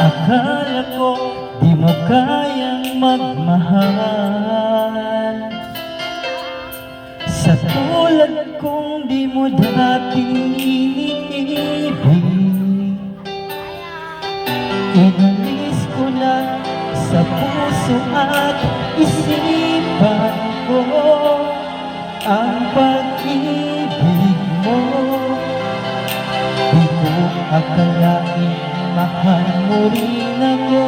Akala ko di mo kayang magmahal, sa tulad kong di mo dating iniibig. Inalis ko na sa puso at isipan ko ang pag-ibig mo. Di ko akalain mahal mo rin ako.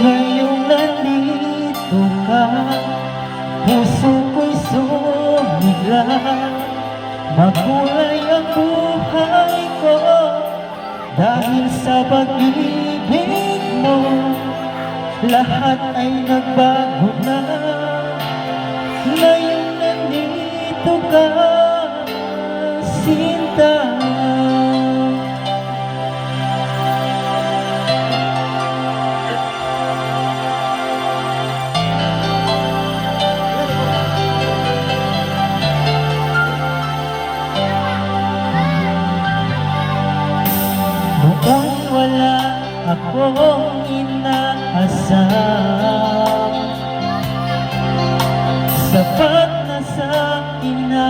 Ngayong nandito ka, puso ko'y sumigla. Makulay ang buhay ko dahil sa pag-ibig mo. Lahat ay nagbago na. Ngayong nandito ka, sinta. Mukhang wala akong inaasam, sapat na sa akin na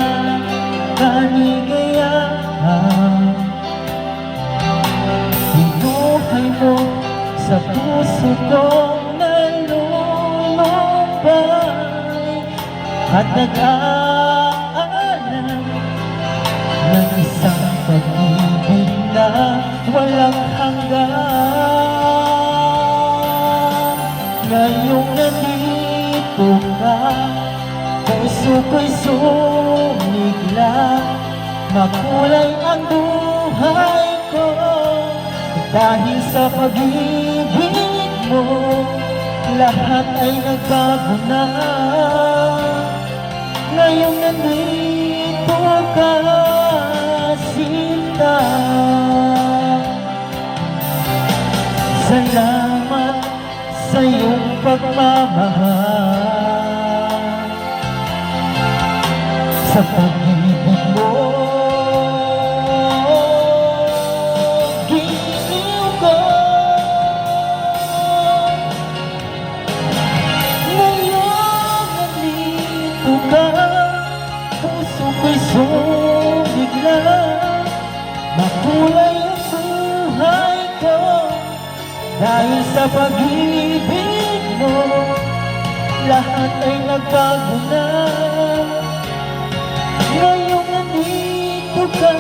kaligayahan. Binuhay mo sa puso kong nalulumbay at nag-aalam ng isang pag-ibig na walang hanggan. Ngayong nandito ka, puso ko'y sumigla. Makulay ang buhay ko dahil sa pag-ibig mo. Lahat ay nagbago na. Ngayong nandito ka, sinta. Salamat sa iyong pagmamahal, sa pag-ibig mo. Giliw ko ngayon nandito ka, puso ko'y sumigla. Makulay ang buhay ko dahil sa pag-ibig mo. Lahat ay nagbago na. Ngayong nandito ka,